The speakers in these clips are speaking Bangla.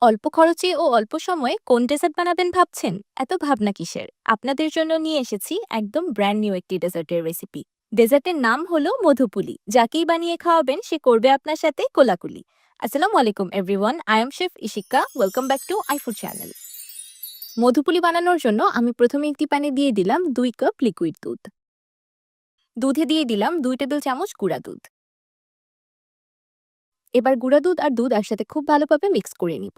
অল্প খরচে ও অল্প সময়ে কোন ডেজার্ট বানাবেন ভাবছেন? এত ভাবনা কিসের? আপনাদের জন্য নিয়ে এসেছি একদম ব্র্যান্ড নিউ একটি ডেজার্টের রেসিপি। ডেজার্টের নাম হলো মধুপুলি। যাকেই বানিয়ে খাওয়াবেন সে করবে আপনার সাথে কোলাকুলি। আসসালামু আলাইকুম everyone, I am chef Ishika. Welcome back to iFood channel. মধুপুলি বানানোর জন্য আমি প্রথমে একটি প্যানে দিয়ে দিলাম 2 কাপ লিকুইড দুধ। দুধে দিয়ে দিলাম 2 টেবিল চামচ গুঁড়া দুধ। এবার গুঁড়া দুধ আর দুধ একসাথে খুব ভালোভাবে মিক্স করে নিব।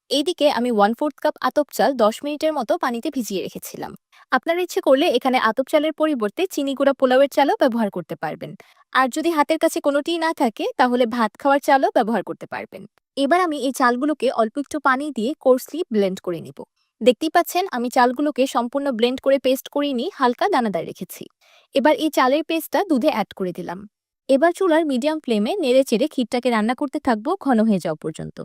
এইদিকে আমি 1/4 কাপ আতপ চাল 10 মিনিটের মতো পানিতে ভিজিয়ে রেখেছিলাম। আপনার ইচ্ছে করলে এখানে আতপ চালের পরিবর্তে চিনি গুঁড়া পোলাওয়ের চালও ব্যবহার করতে পারবেন। আর যদি হাতের কাছে কোনোটিই না থাকে তাহলে ভাত খাওয়ার চালও ব্যবহার করতে পারবেন। এবার আমি এই চালগুলোকে অল্প একটু পানি দিয়ে কোর্সলি ব্লেন্ড করে নিব। দেখতেই পাচ্ছেন আমি চালগুলোকে সম্পূর্ণ ব্লেন্ড করে পেস্ট করিনি, হালকা দানাদার রেখেছি। এবার এই চালের পেস্টটা দুধে অ্যাড করে দিলাম। এবার চুলার মিডিয়াম ফ্লেমে নেড়ে চেড়ে ক্ষীরটাকে রান্না করতে থাকবো ঘন হয়ে যাওয়া পর্যন্ত।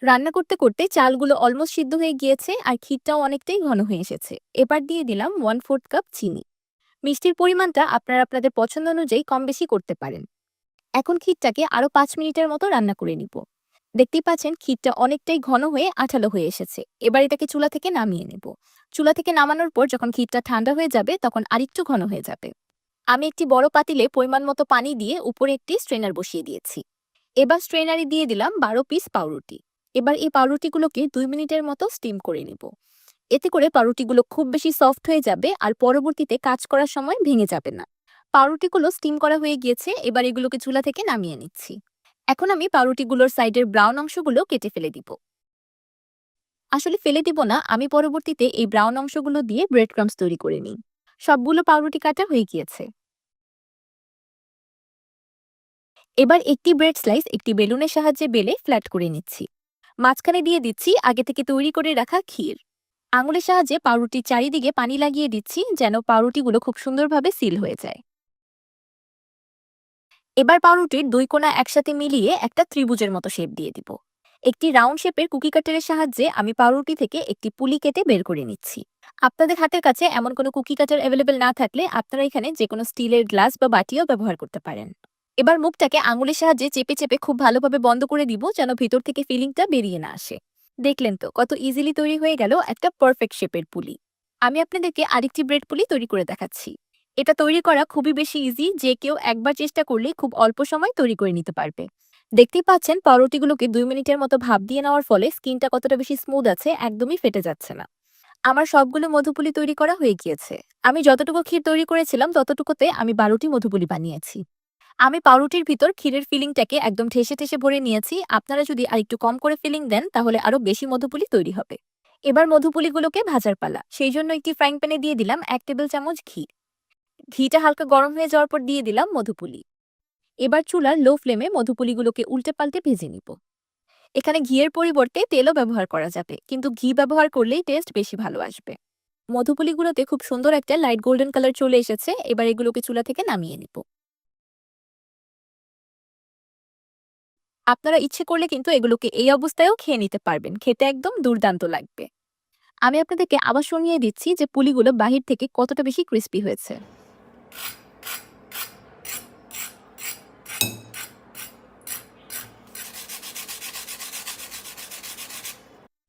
রান্না করতে করতে চালগুলো অলমোস্ট সিদ্ধ হয়ে গিয়েছে আর ক্ষীরটাও অনেকটাই ঘন হয়ে এসেছে। এবার দিয়ে দিলাম 1/4 কাপ চিনি। মিষ্টির পরিমাণটা আপনারা আপনাদের পছন্দ অনুযায়ী কম বেশি করতে পারেন। এখন ক্ষীরটাকে আরো 5 মিনিটের মতো রান্না করে নিব। দেখতেই পাচ্ছেন ক্ষীরটা অনেকটাই ঘন হয়ে আঠালো হয়ে এসেছে। এবার এটাকে চুলা থেকে নামিয়ে নেব। চুলা থেকে নামানোর পর যখন ক্ষীরটা ঠান্ডা হয়ে যাবে তখন আরেকটু ঘন হয়ে যাবে। আমি একটি বড় পাতিলে পরিমাণ মতো পানি দিয়ে উপরে একটি স্ট্রেনার বসিয়ে দিয়েছি। এবার স্ট্রেনারে দিয়ে দিলাম 12 পিস পাউরুটি। এবার এই পাউরুটিগুলোকে 2 মিনিটের মতো স্টিম করে নিব। এতে করে পাউরুটিগুলো খুব বেশি সফট হয়ে যাবে আর পরবর্তীতে কাজ করার সময় ভেঙে যাবে না। পাউরুটিগুলো স্টিম করা হয়ে গিয়েছে, এবার এগুলোকে চুলা থেকে নামিয়ে নিচ্ছি। এখন আমি পাউরুটিগুলোর সাইডের ব্রাউন অংশগুলো কেটে ফেলে দিব। আসলে ফেলে দিব না, আমি পরবর্তীতে এই ব্রাউন অংশগুলো দিয়ে ব্রেড ক্রাম্বস তৈরি করে নিই। সবগুলো পাউরুটি কাটা হয়ে গিয়েছে। এবার একটি ব্রেড স্লাইস একটি বেলুনের সাহায্যে বেলে ফ্ল্যাট করে নিচ্ছি। মাঝখানে দিয়ে দিচ্ছি আগে থেকে তৈরি করে রাখা ক্ষীর। আঙুলের সাহায্যে পাউরুটির চারিদিকে পানি লাগিয়ে দিচ্ছি যেন পাউরুটিগুলো খুব সুন্দরভাবে সিল হয়ে যায়। এবার পাউরুটির 2 কোণা একসাথে মিলিয়ে একটা ত্রিভুজের মতো শেপ দিয়ে দিব। একটি রাউন্ড শেপের কুকি কাটারের সাহায্যে আমি পাউরুটি থেকে একটি পুলি কেটে বের করে নিচ্ছি। আপনাদের হাতের কাছে এমন কোনো কুকি কাটার অ্যাভেলেবেল না থাকলে আপনারা এখানে যে কোনো স্টিলের গ্লাস বা বাটিও ব্যবহার করতে পারেন। এবার মুখটাকে আঙুলের সাহায্যে চেপে চেপে খুব ভালোভাবে বন্ধ করে দিব যেন ভিতর থেকে ফিলিংটা বেরিয়ে না আসে। দেখলেন তো কত ইজিলি তৈরি হয়ে গেল একটা পারফেক্ট শেপের পুলি। আমি আপনাদেরকে আরেকটি ব্রেড পুলি তৈরি করে দেখাচ্ছি। এটা তৈরি করা খুবই বেশি ইজি, যে কেউ একবার চেষ্টা করলেই খুব অল্প সময় তৈরি করে নিতে পারবে। দেখতেই পাচ্ছেন পাউরুটিগুলোকে 2 মিনিটের মতো ভাপ দিয়ে নেওয়ার ফলে স্কিনটা কতটা বেশি স্মুথ আছে, একদমই ফেটে যাচ্ছে না। আমার সবগুলো মধুপুলি তৈরি করা হয়ে গিয়েছে। আমি যতটুকু ক্ষীর তৈরি করেছিলাম ততটুকুতে আমি 12টি মধুপুলি বানিয়েছি। আমি পাউরুটির ভিতর ক্ষীরের ফিলিংটাকে একদম ঠেসে ঠেসে ভরে নিয়েছি। আপনারা যদি আরেকটু কম করে ফিলিং দেন তাহলে আরো বেশি মধুপুলি তৈরি হবে। এবার মধুপুলিগুলোকে ভাজার পালা। সেই জন্য একটি ফ্রাইং প্যানে দিয়ে দিলাম 1 টেবিল চামচ ঘি। ঘিটা হালকা গরম হয়ে যাওয়ার পর দিয়ে দিলাম মধুপুলি। এবার চুলার লো ফ্লেমে মধুপুলিগুলোকে উল্টে পাল্টে ভেজে নিব। এখানে ঘিয়ের পরিবর্তে তেলও ব্যবহার করা যাবে, কিন্তু ঘি ব্যবহার করলেই টেস্ট বেশি ভালো আসবে। মধুপুলিগুলোতে খুব সুন্দর একটা লাইট গোল্ডেন কালার চলে এসেছে। এবার এগুলোকে চুলা থেকে নামিয়ে নিব। আপনারা ইচ্ছে করলে কিন্তু এগুলোকে এই অবস্থায়ও খেয়ে নিতে পারবেন। খেতে একদম দুর্দান্ত লাগবে। আমি আপনাদেরকে আবার শুনিয়ে দিচ্ছি যে পুলিগুলো বাহির থেকে কতটা বেশি ক্রিস্পি হয়েছে।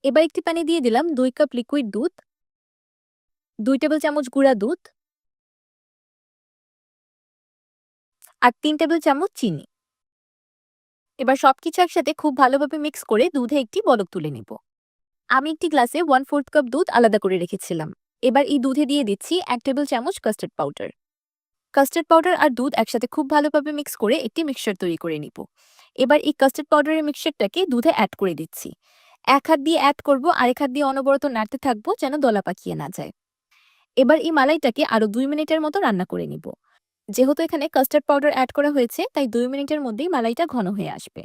এবার একটি প্যানে দিয়ে দিলাম 2 কাপ লিকুইড দুধ, 2 টেবিল চামচ গুঁড়া দুধ আর 3 টেবিল চামচ চিনি। এবার সবকিছু একসাথে খুব ভালোভাবে মিক্স করে দুধে একটি বলক তুলে নিব। আমি একটি গ্লাসে 1/4 কাপ দুধ আলাদা করে রেখেছিলাম। এবার এই দুধে দিয়ে দিচ্ছি 1 টেবিল চামচ কাস্টার্ড পাউডার। কাস্টার্ড পাউডার আর দুধ একসাথে খুব ভালোভাবে মিক্স করে একটি মিক্সচার তৈরি করে নিব। এবার এই কাস্টার্ড পাউডারের মিক্সচারটাকে দুধে অ্যাড করে দিচ্ছি। এক হাত দিয়ে অ্যাড করব, আরেক হাত দিয়ে অনবরত নাড়তে থাকবো যেন দলা পাকিয়ে না যায়। এবার এই মালাইটাকে আরো 2 মিনিটের মতো রান্না করে নিব। যেহেতু এখানে কাস্টার্ড পাউডার অ্যাড করা হয়েছে তাই 2 মিনিটের মধ্যেই মালাইটা ঘন হয়ে আসবে।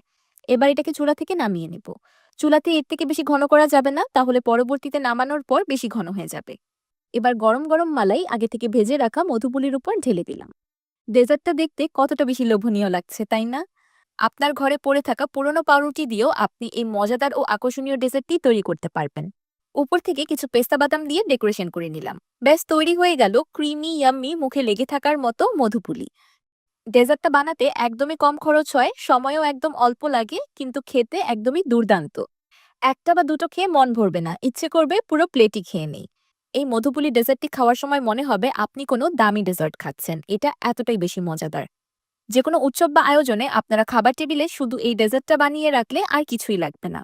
এবার এটাকে চুলা থেকে নামিয়ে নিব। চুলাতে এর থেকে বেশি ঘন করা যাবে না, তাহলে পরবর্তীতে নামানোর পর বেশি ঘন হয়ে যাবে। এবার গরম গরম মালাই আগে থেকে ভেজে রাখা মধুপুলির উপর ঢেলে দিলাম। ডেজার্টটা দেখতে কতটা বেশি লোভনীয় লাগছে, তাই না? আপনার ঘরে পড়ে থাকা পুরনো পাউরুটি দিয়েও আপনি এই মজাদার ও আকর্ষণীয় ডেজার্টটি তৈরি করতে পারবেন। উপর থেকে কিছু পেস্তা বাদাম দিয়ে ডেকোরেশন করে নিলাম। ব্যাস তৈরি হয়ে গেল ক্রিমি ইয়াম্মি মুখে লেগে থাকার মতো মধুপুলি। ডেজার্টটা বানাতে একদমই কম খরচ হয়, সময়ও একদম অল্প লাগে, কিন্তু খেতে একদমই দুর্দান্ত। ১টা বা ২টো খেয়ে মন ভরবে না। ইচ্ছে করবে পুরো প্লেটই খেয়ে নেই। এই মধুপুলি ডেজার্টটি খাওয়ার সময় মনে হবে আপনি কোনো দামি ডেজার্ট খাচ্ছেন। এটা এতটাই বেশি মজাদার। যেকোনো উৎসব বা আয়োজনে আপনারা খাবার টেবিলে শুধু এই ডেজার্টটা বানিয়ে রাখলে আর কিছুই লাগবে না।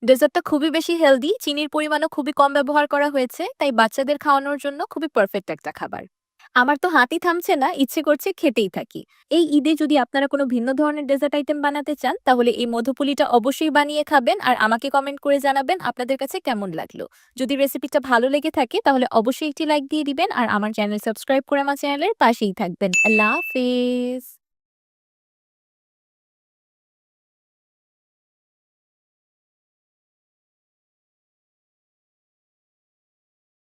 ডেজার্টটা খুবই বেশি হেলদি, চিনির পরিমাণও খুবই কম ব্যবহার করা হয়েছে, তাই বাচ্চাদের খাওয়ানোর জন্য খুবই পারফেক্ট একটা খাবার। আমার তো হাতই থামছে না, ইচ্ছে করছে খেতেই থাকি। এই ঈদে যদি আপনারা কোনো ভিন্ন ধরনের ডেজার্ট আইটেম বানাতে চান, তাহলে এই মধুপুলিটা অবশ্যই বানিয়ে খাবেন আর আমাকে কমেন্ট করে জানাবেন আপনাদের কাছে কেমন লাগলো। যদি রেসিপিটা ভালো লেগে থাকে তাহলে অবশ্যই একটি লাইক দিয়ে দিবেন আর আমার চ্যানেল সাবস্ক্রাইব করে আমার চ্যানেলের পাশেই থাকবেন। আল্লাহ হাফেজ।